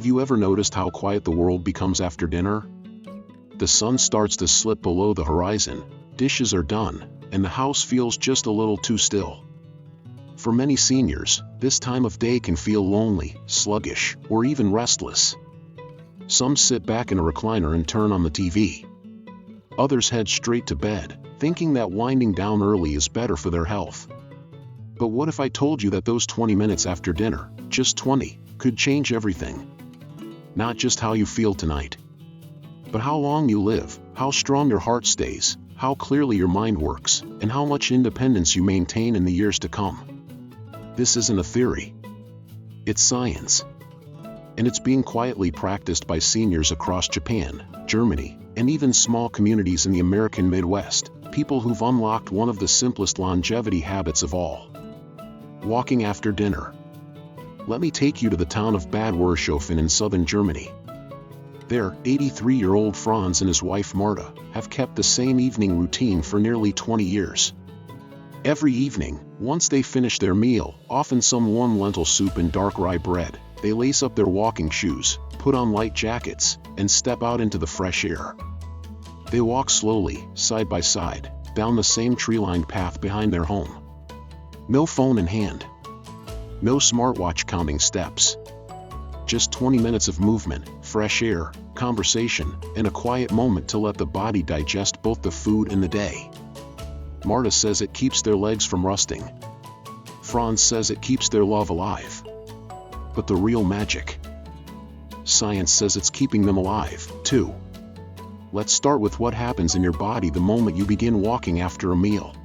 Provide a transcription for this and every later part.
Have you ever noticed how quiet the world becomes after dinner? The sun starts to slip below the horizon, dishes are done, and the house feels just a little too still. For many seniors, this time of day can feel lonely, sluggish, or even restless. Some sit back in a recliner and turn on the TV. Others head straight to bed, thinking that winding down early is better for their health. But what if I told you that those 20 minutes after dinner, just 20, could change everything? Not just how you feel tonight, but how long you live, how strong your heart stays, how clearly your mind works, and how much independence you maintain in the years to come. This isn't a theory. It's science. And it's being quietly practiced by seniors across Japan, Germany, and even small communities in the American Midwest, people who've unlocked one of the simplest longevity habits of all: walking after dinner. Let me take you to the town of Bad Wurshofen in southern Germany. There, 83-year-old Franz and his wife Marta have kept the same evening routine for nearly 20 years. Every evening, once they finish their meal, often some warm lentil soup and dark rye bread, they lace up their walking shoes, put on light jackets, and step out into the fresh air. They walk slowly, side by side, down the same tree-lined path behind their home. No phone in hand. No smartwatch counting steps. Just 20 minutes of movement, fresh air, conversation, and a quiet moment to let the body digest both the food and the day. Marta says it keeps their legs from rusting. Franz says it keeps their love alive. But the real magic? Science says it's keeping them alive, too. Let's start with what happens in your body the moment you begin walking after a meal.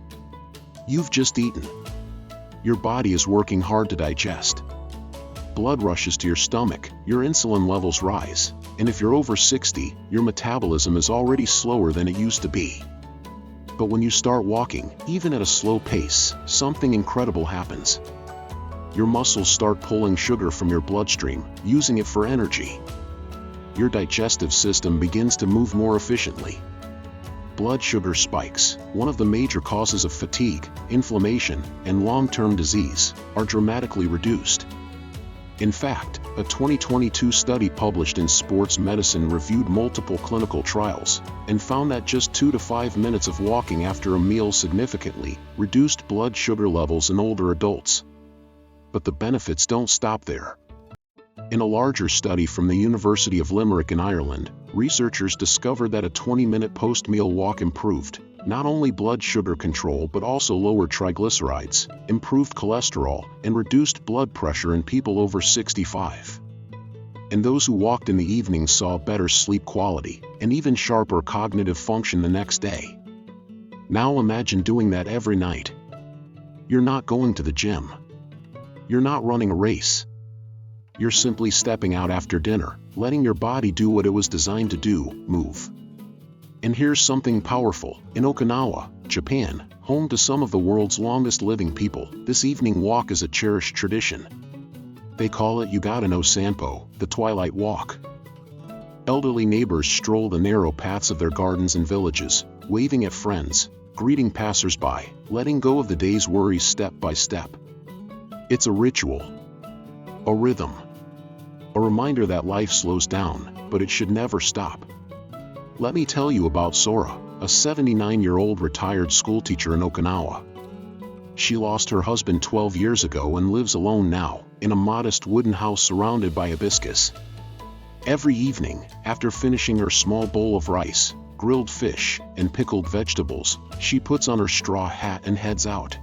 You've just eaten. Your body is working hard to digest. Blood rushes to your stomach, your insulin levels rise, and if you're over 60, your metabolism is already slower than it used to be. But when you start walking, even at a slow pace, something incredible happens. Your muscles start pulling sugar from your bloodstream, using it for energy. Your digestive system begins to move more efficiently. Blood sugar spikes, one of the major causes of fatigue, inflammation, and long-term disease, are dramatically reduced. In fact, a 2022 study published in Sports Medicine reviewed multiple clinical trials and found that just 2 to 5 minutes of walking after a meal significantly reduced blood sugar levels in older adults. But the benefits don't stop there. In a larger study from the University of Limerick in Ireland, researchers discovered that a 20-minute post-meal walk improved not only blood sugar control but also lowered triglycerides, improved cholesterol, and reduced blood pressure in people over 65. And those who walked in the evening saw better sleep quality and even sharper cognitive function the next day. Now imagine doing that every night. You're not going to the gym. You're not running a race. You're simply stepping out after dinner, letting your body do what it was designed to do: move. And here's something powerful. In Okinawa, Japan, home to some of the world's longest living people, this evening walk is a cherished tradition. They call it Yugata no Sanpo, the twilight walk. Elderly neighbors stroll the narrow paths of their gardens and villages, waving at friends, greeting passers-by, letting go of the day's worries step by step. It's a ritual, a rhythm, a reminder that life slows down, but it should never stop. Let me tell you about Sora, a 79-year-old retired schoolteacher in Okinawa. She lost her husband 12 years ago and lives alone now, in a modest wooden house surrounded by hibiscus. Every evening, after finishing her small bowl of rice, grilled fish, and pickled vegetables, she puts on her straw hat and heads out.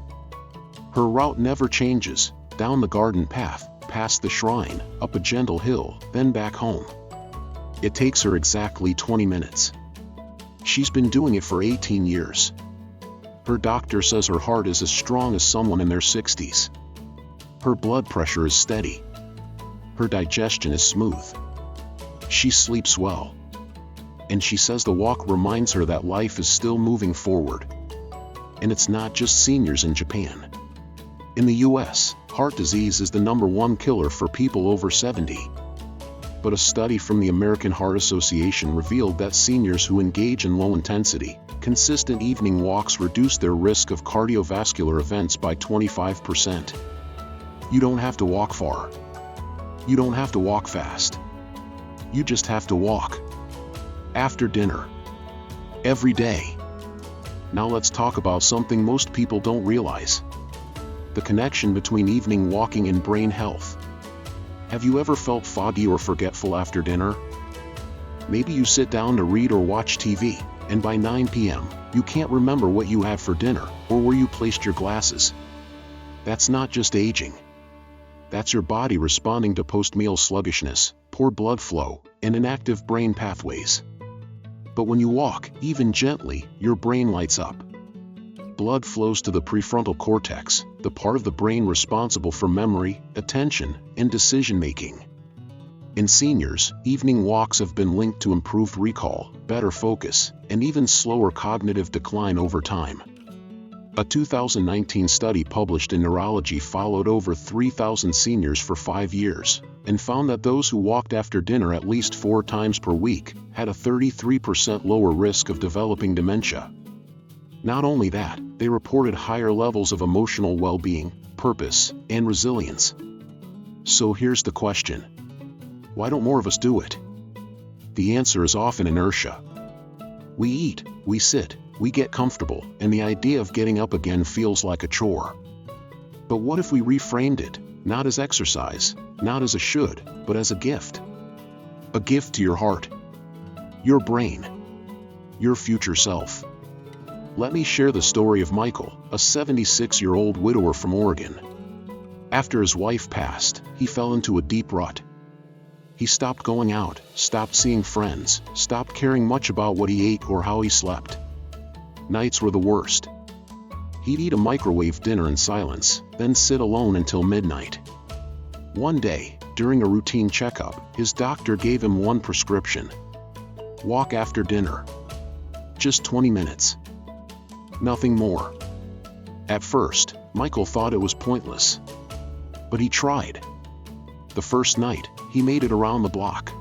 Her route never changes: down the garden path, past the shrine, up a gentle hill, then back home. It takes her exactly 20 minutes. She's been doing it for 18 years. Her doctor says her heart is as strong as someone in their 60s. Her blood pressure is steady. Her digestion is smooth. She sleeps well. And she says the walk reminds her that life is still moving forward. And it's not just seniors in Japan. In the US, heart disease is the #1 killer for people over 70. But a study from the American Heart Association revealed that seniors who engage in low-intensity, consistent evening walks reduce their risk of cardiovascular events by 25%. You don't have to walk far. You don't have to walk fast. You just have to walk. After dinner. Every day. Now let's talk about something most people don't realize. The connection between evening walking and brain health. Have you ever felt foggy or forgetful after dinner? Maybe you sit down to read or watch TV, and by 9 p.m., you can't remember what you had for dinner or where you placed your glasses. That's not just aging. That's your body responding to post-meal sluggishness, poor blood flow, and inactive brain pathways. But when you walk, even gently, your brain lights up. Blood flows to the prefrontal cortex, the part of the brain responsible for memory, attention, and decision-making. In seniors, evening walks have been linked to improved recall, better focus, and even slower cognitive decline over time. A 2019 study published in Neurology followed over 3,000 seniors for 5 years, and found that those who walked after dinner at least 4 times per week had a 33% lower risk of developing dementia. Not only that, they reported higher levels of emotional well-being, purpose, and resilience. So here's the question. Why don't more of us do it? The answer is often inertia. We eat, we sit, we get comfortable, and the idea of getting up again feels like a chore. But what if we reframed it, not as exercise, not as a should, but as a gift? A gift to your heart, your brain, your future self. Let me share the story of Michael, a 76-year-old widower from Oregon. After his wife passed, he fell into a deep rut. He stopped going out, stopped seeing friends, stopped caring much about what he ate or how he slept. Nights were the worst. He'd eat a microwave dinner in silence, then sit alone until midnight. One day, during a routine checkup, his doctor gave him one prescription. Walk after dinner. Just 20 minutes. Nothing more. At first, Michael thought it was pointless. But he tried. The first night, he made it around the block.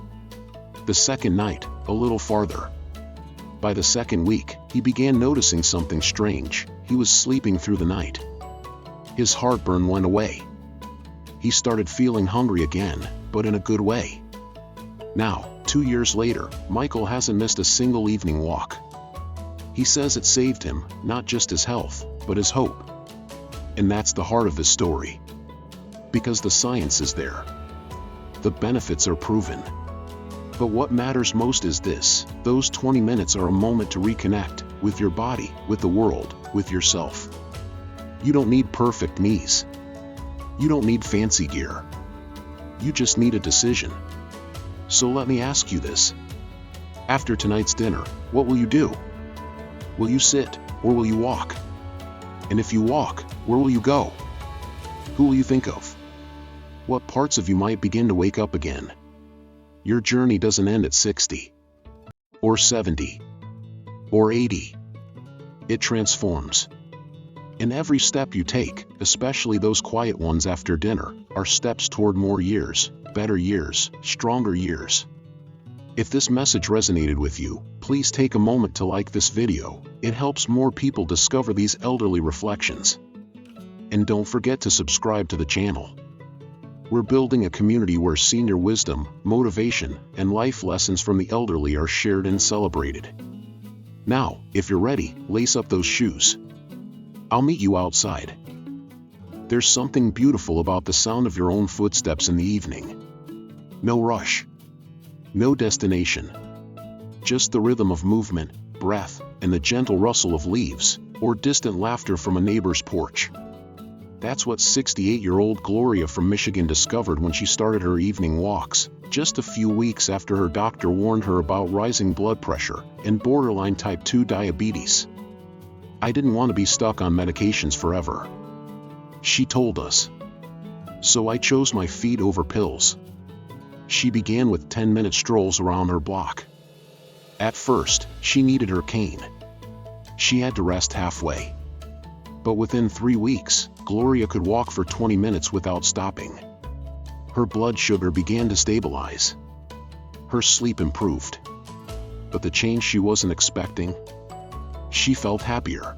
The second night, a little farther. By the second week, he began noticing something strange. He was sleeping through the night. His heartburn went away. He started feeling hungry again, but in a good way. Now, 2 years later, Michael hasn't missed a single evening walk. He says it saved him, not just his health, but his hope. And that's the heart of this story. Because the science is there. The benefits are proven. But what matters most is this: those 20 minutes are a moment to reconnect with your body, with the world, with yourself. You don't need perfect knees. You don't need fancy gear. You just need a decision. So let me ask you this. After tonight's dinner, what will you do? Will you sit, or will you walk? And if you walk, where will you go? Who will you think of? What parts of you might begin to wake up again? Your journey doesn't end at 60, or 70, or 80. It transforms. And every step you take, especially those quiet ones after dinner, are steps toward more years, better years, stronger years. If this message resonated with you, please take a moment to like this video. It helps more people discover these elderly reflections. And don't forget to subscribe to the channel. We're building a community where senior wisdom, motivation, and life lessons from the elderly are shared and celebrated. Now, if you're ready, lace up those shoes. I'll meet you outside. There's something beautiful about the sound of your own footsteps in the evening. No rush. No destination. Just the rhythm of movement, breath, and the gentle rustle of leaves, or distant laughter from a neighbor's porch. That's what 68-year-old Gloria from Michigan discovered when she started her evening walks, just a few weeks after her doctor warned her about rising blood pressure and borderline type 2 diabetes. I didn't want to be stuck on medications forever, she told us. So I chose my feet over pills. She began with 10-minute strolls around her block. At first, she needed her cane. She had to rest halfway. But within 3 weeks, Gloria could walk for 20 minutes without stopping. Her blood sugar began to stabilize. Her sleep improved. But the change she wasn't expecting? She felt happier.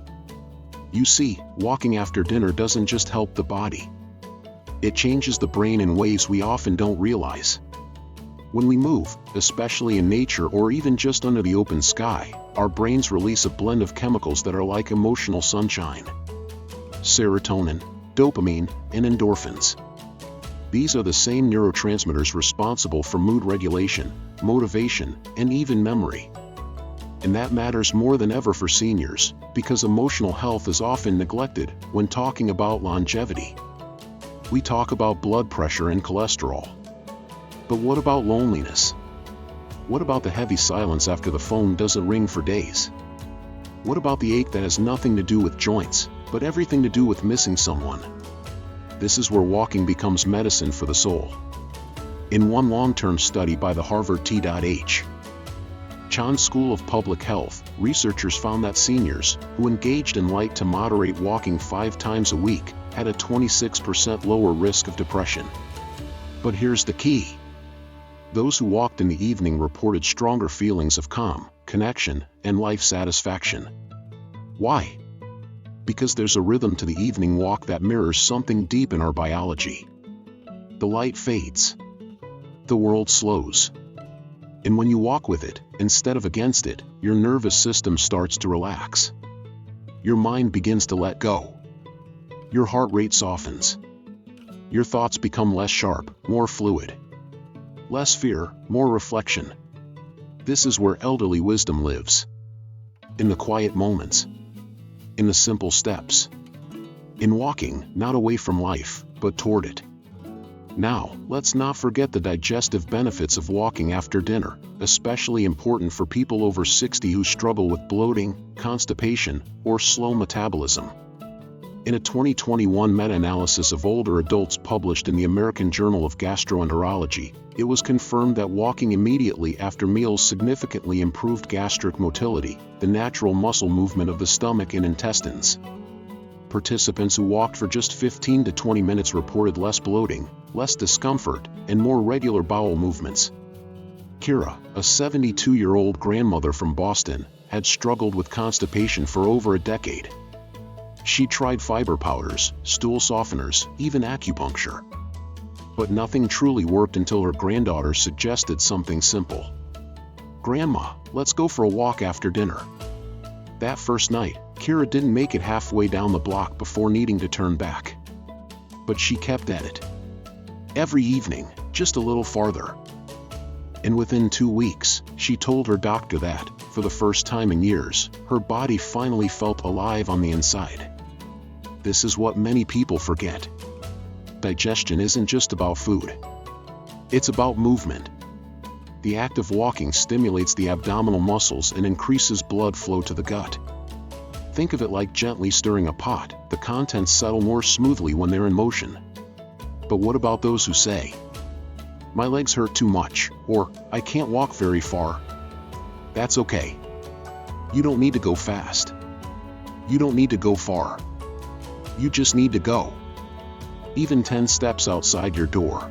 You see, walking after dinner doesn't just help the body. It changes the brain in ways we often don't realize. When we move, especially in nature or even just under the open sky, our brains release a blend of chemicals that are like emotional sunshine. Serotonin, dopamine, and endorphins. These are the same neurotransmitters responsible for mood regulation, motivation, and even memory. And that matters more than ever for seniors, because emotional health is often neglected when talking about longevity. We talk about blood pressure and cholesterol. But what about loneliness? What about the heavy silence after the phone doesn't ring for days? What about the ache that has nothing to do with joints, but everything to do with missing someone? This is where walking becomes medicine for the soul. In one long-term study by the Harvard T.H. Chan School of Public Health, researchers found that seniors who engaged in light to moderate walking 5 times a week had a 26% lower risk of depression. But here's the key. Those who walked in the evening reported stronger feelings of calm, connection, and life satisfaction. Why? Because there's a rhythm to the evening walk that mirrors something deep in our biology. The light fades. The world slows. And when you walk with it, instead of against it, your nervous system starts to relax. Your mind begins to let go. Your heart rate softens. Your thoughts become less sharp, more fluid. Less fear, more reflection. This is where elderly wisdom lives. In the quiet moments. In the simple steps. In walking, not away from life, but toward it. Now, let's not forget the digestive benefits of walking after dinner, especially important for people over 60 who struggle with bloating, constipation, or slow metabolism. In a 2021 meta-analysis of older adults published in the American Journal of Gastroenterology, it was confirmed that walking immediately after meals significantly improved gastric motility, the natural muscle movement of the stomach and intestines. Participants who walked for just 15 to 20 minutes reported less bloating, less discomfort, and more regular bowel movements. Kira, a 72-year-old grandmother from Boston, had struggled with constipation for over a decade. She tried fiber powders, stool softeners, even acupuncture. But nothing truly worked until her granddaughter suggested something simple. "Grandma, let's go for a walk after dinner." That first night, Kira didn't make it halfway down the block before needing to turn back. But she kept at it. Every evening, just a little farther. And within 2 weeks, she told her doctor that, for the first time in years, her body finally felt alive on the inside. This is what many people forget. Digestion isn't just about food. It's about movement. The act of walking stimulates the abdominal muscles and increases blood flow to the gut. Think of it like gently stirring a pot. The contents settle more smoothly when they're in motion. But what about those who say, "My legs hurt too much," or "I can't walk very far"? That's okay. You don't need to go fast. You don't need to go far. You just need to go. Even 10 steps outside your door.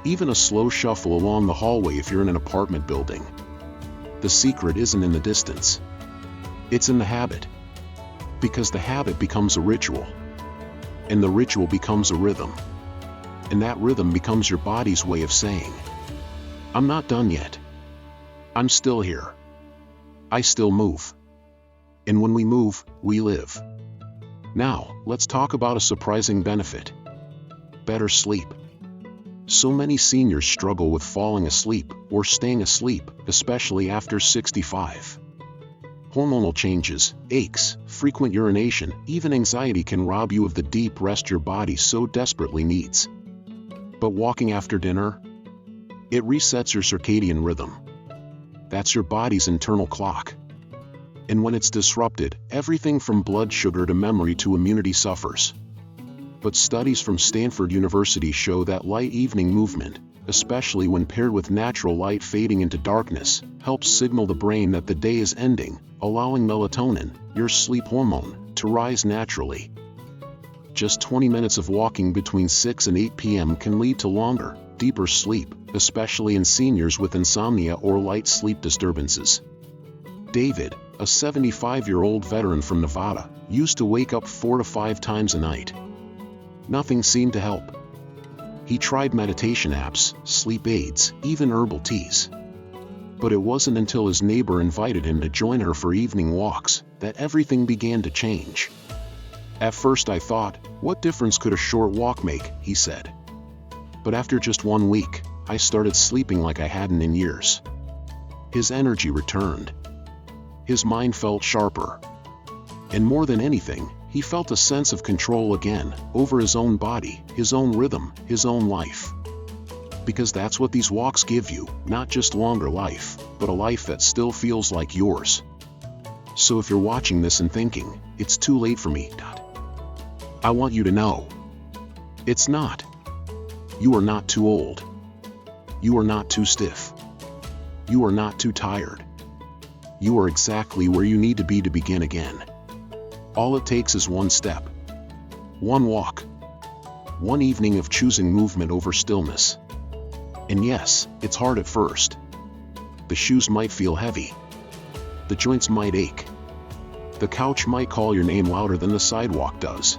Even a slow shuffle along the hallway if you're in an apartment building. The secret isn't in the distance. It's in the habit. Because the habit becomes a ritual. And the ritual becomes a rhythm. And that rhythm becomes your body's way of saying, "I'm not done yet. I'm still here. I still move." And when we move, we live. Now, let's talk about a surprising benefit. Better sleep. So many seniors struggle with falling asleep or staying asleep, especially after 65. Hormonal changes, aches, frequent urination, even anxiety can rob you of the deep rest your body so desperately needs. But walking after dinner? It resets your circadian rhythm. That's your body's internal clock. And when it's disrupted, everything from blood sugar to memory to immunity suffers. But studies from Stanford University show that light evening movement, especially when paired with natural light fading into darkness, helps signal the brain that the day is ending, allowing melatonin, your sleep hormone, to rise naturally. Just 20 minutes of walking between 6 and 8 p.m. can lead to longer, deeper sleep, especially in seniors with insomnia or light sleep disturbances. David, a 75-year-old veteran from Nevada, used to wake up 4 to 5 times a night. Nothing seemed to help. He tried meditation apps, sleep aids, even herbal teas. But it wasn't until his neighbor invited him to join her for evening walks that everything began to change. "At first I thought, what difference could a short walk make?" he said. "But after just 1 week, I started sleeping like I hadn't in years." His energy returned. His mind felt sharper. And more than anything, he felt a sense of control again, over his own body, his own rhythm, his own life. Because that's what these walks give you, not just longer life, but a life that still feels like yours. So if you're watching this and thinking, "It's too late for me," I want you to know, it's not. You are not too old. You are not too stiff. You are not too tired. You are exactly where you need to be to begin again. All it takes is one step. One walk. One evening of choosing movement over stillness. And yes, it's hard at first. The shoes might feel heavy. The joints might ache. The couch might call your name louder than the sidewalk does.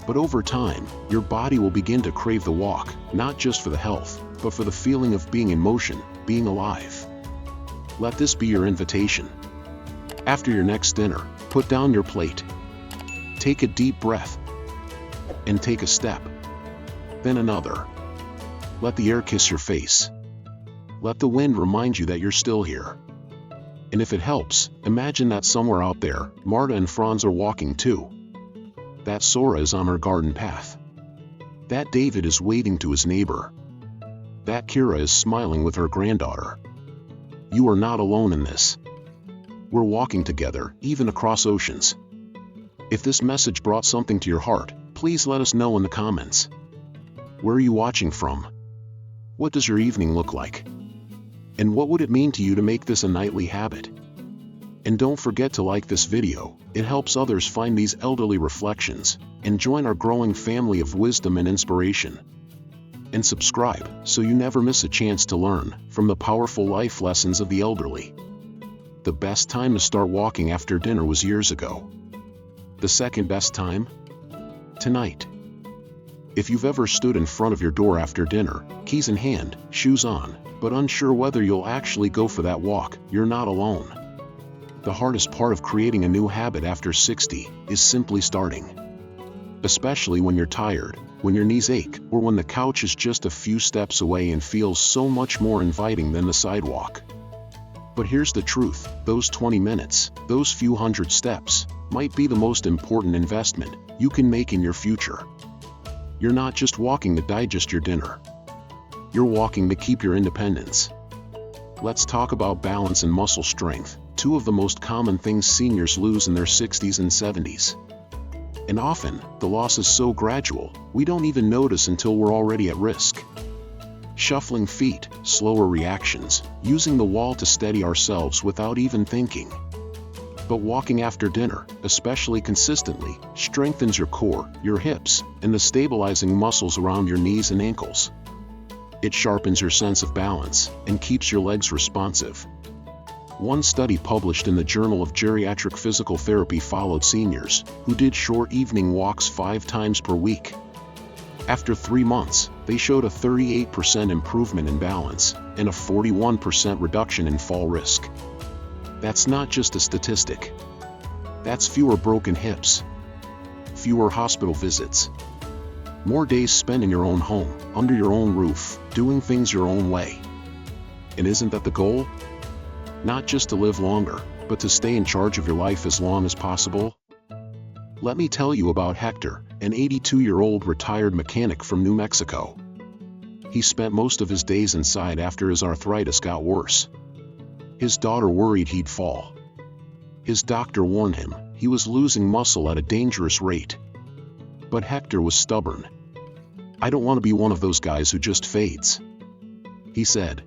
But over time, your body will begin to crave the walk, not just for the health, but for the feeling of being in motion, being alive. Let this be your invitation. After your next dinner, put down your plate. Take a deep breath. And take a step. Then another. Let the air kiss your face. Let the wind remind you that you're still here. And if it helps, imagine that somewhere out there, Marta and Franz are walking too. That Sora is on her garden path. That David is waving to his neighbor. That Kira is smiling with her granddaughter. You are not alone in this. We're walking together, even across oceans. If this message brought something to your heart, please let us know in the comments. Where are you watching from? What does your evening look like? And what would it mean to you to make this a nightly habit? And don't forget to like this video, it helps others find these elderly reflections, and join our growing family of wisdom and inspiration. And subscribe, so you never miss a chance to learn from the powerful life lessons of the elderly. The best time to start walking after dinner was years ago. The second best time? Tonight. If you've ever stood in front of your door after dinner, keys in hand, shoes on, but unsure whether you'll actually go for that walk, you're not alone. The hardest part of creating a new habit after 60 is simply starting. Especially when you're tired, when your knees ache, or when the couch is just a few steps away and feels so much more inviting than the sidewalk. But here's the truth, those 20 minutes, those few hundred steps, might be the most important investment you can make in your future. You're not just walking to digest your dinner. You're walking to keep your independence. Let's talk about balance and muscle strength, two of the most common things seniors lose in their 60s and 70s. And often, the loss is so gradual, we don't even notice until we're already at risk. Shuffling feet, slower reactions, using the wall to steady ourselves without even thinking. But walking after dinner, especially consistently, strengthens your core, your hips, and the stabilizing muscles around your knees and ankles. It sharpens your sense of balance, and keeps your legs responsive. One study published in the Journal of Geriatric Physical Therapy followed seniors, who did short evening walks 5 times per week. After 3 months, they showed a 38% improvement in balance, and a 41% reduction in fall risk. That's not just a statistic. That's fewer broken hips, fewer hospital visits, more days spent in your own home, under your own roof, doing things your own way. And isn't that the goal? Not just to live longer, but to stay in charge of your life as long as possible? Let me tell you about Hector, an 82-year-old retired mechanic from New Mexico. He spent most of his days inside after his arthritis got worse. His daughter worried he'd fall. His doctor warned him he was losing muscle at a dangerous rate. But Hector was stubborn. "I don't want to be one of those guys who just fades," he said.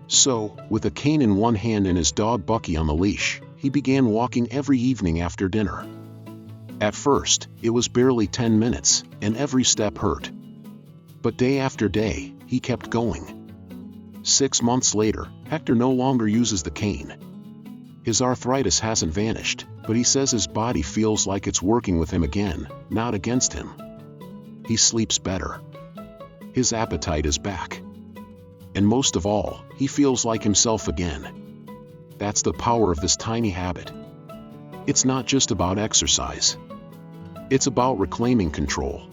So, with a cane in one hand and his dog Bucky on the leash, he began walking every evening after dinner. At first, it was barely 10 minutes, and every step hurt. But day after day, he kept going. 6 months later, Hector no longer uses the cane. His arthritis hasn't vanished, but he says his body feels like it's working with him again, not against him. He sleeps better. His appetite is back. And most of all, he feels like himself again. That's the power of this tiny habit. It's not just about exercise. It's about reclaiming control.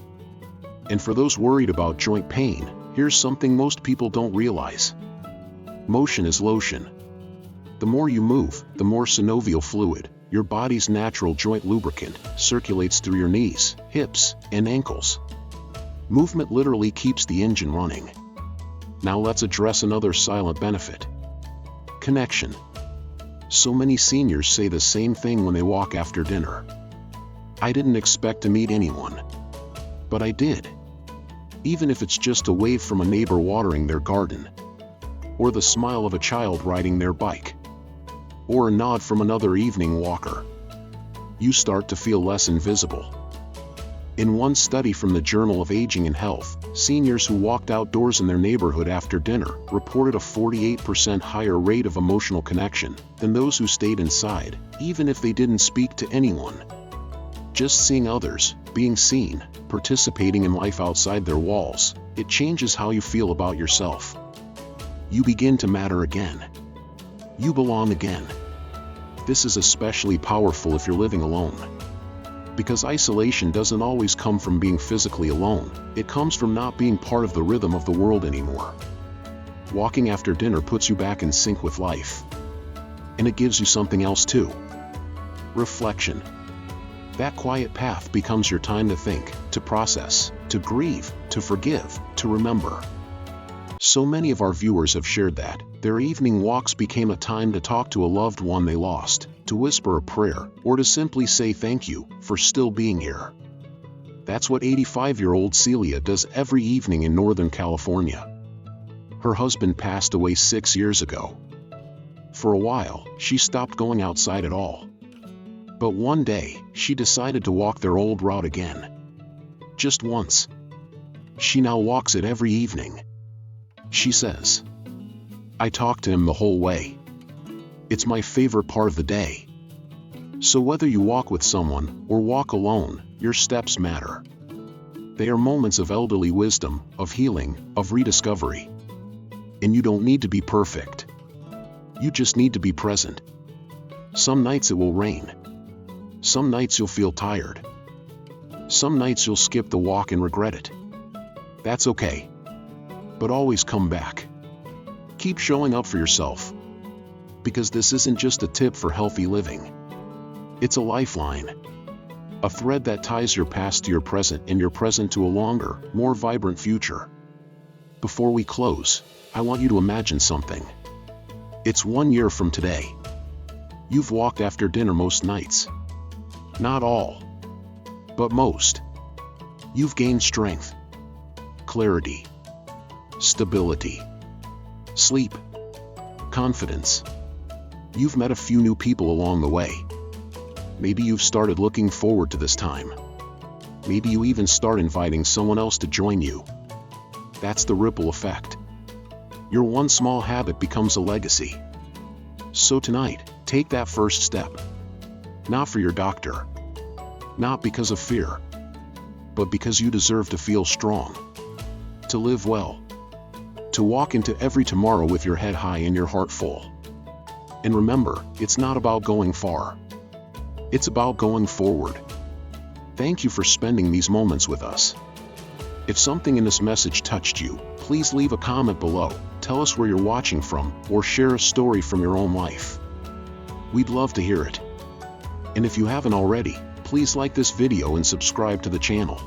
And for those worried about joint pain, here's something most people don't realize. Motion is lotion. The more you move, the more synovial fluid, your body's natural joint lubricant, circulates through your knees, hips, and ankles. Movement literally keeps the engine running. Now let's address another silent benefit. Connection. So many seniors say the same thing when they walk after dinner. I didn't expect to meet anyone. But I did. Even if it's just a wave from a neighbor watering their garden, or the smile of a child riding their bike, or a nod from another evening walker, you start to feel less invisible. In one study from the Journal of Aging and Health, seniors who walked outdoors in their neighborhood after dinner reported a 48% higher rate of emotional connection than those who stayed inside, even if they didn't speak to anyone. Just seeing others, being seen, participating in life outside their walls, it changes how you feel about yourself. You begin to matter again. You belong again. This is especially powerful if you're living alone. Because isolation doesn't always come from being physically alone, it comes from not being part of the rhythm of the world anymore. Walking after dinner puts you back in sync with life. And it gives you something else too. Reflection. That quiet path becomes your time to think, to process, to grieve, to forgive, to remember. So many of our viewers have shared that their evening walks became a time to talk to a loved one they lost, to whisper a prayer, or to simply say thank you for still being here. That's what 85-year-old Celia does every evening in Northern California. Her husband passed away 6 years ago. For a while, she stopped going outside at all. But one day, she decided to walk their old route again. Just once. She now walks it every evening. She says, "I talk to him the whole way. It's my favorite part of the day." So whether you walk with someone or walk alone, your steps matter. They are moments of elderly wisdom, of healing, of rediscovery. And you don't need to be perfect. You just need to be present. Some nights it will rain. Some nights you'll feel tired. Some nights you'll skip the walk and regret it. That's okay. But always come back. Keep showing up for yourself. Because this isn't just a tip for healthy living. It's a lifeline. A thread that ties your past to your present and your present to a longer, more vibrant future. Before we close, I want you to imagine something. It's 1 year from today. You've walked after dinner most nights. Not all. But most. You've gained strength. Clarity. Stability. Sleep. Confidence. You've met a few new people along the way. Maybe you've started looking forward to this time. Maybe you even start inviting someone else to join you. That's the ripple effect. Your one small habit becomes a legacy. So tonight, take that first step. Not for your doctor. Not because of fear. But because you deserve to feel strong. To live well. To walk into every tomorrow with your head high and your heart full. And remember, it's not about going far. It's about going forward. Thank you for spending these moments with us. If something in this message touched you, please leave a comment below, tell us where you're watching from, or share a story from your own life. We'd love to hear it. And if you haven't already, please like this video and subscribe to the channel.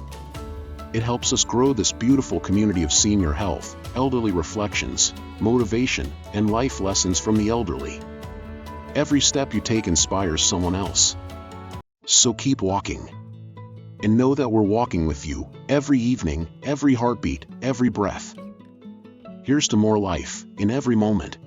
It helps us grow this beautiful community of senior health, elderly reflections, motivation, and life lessons from the elderly. Every step you take inspires someone else. So keep walking. And know that we're walking with you, every evening, every heartbeat, every breath. Here's to more life, in every moment.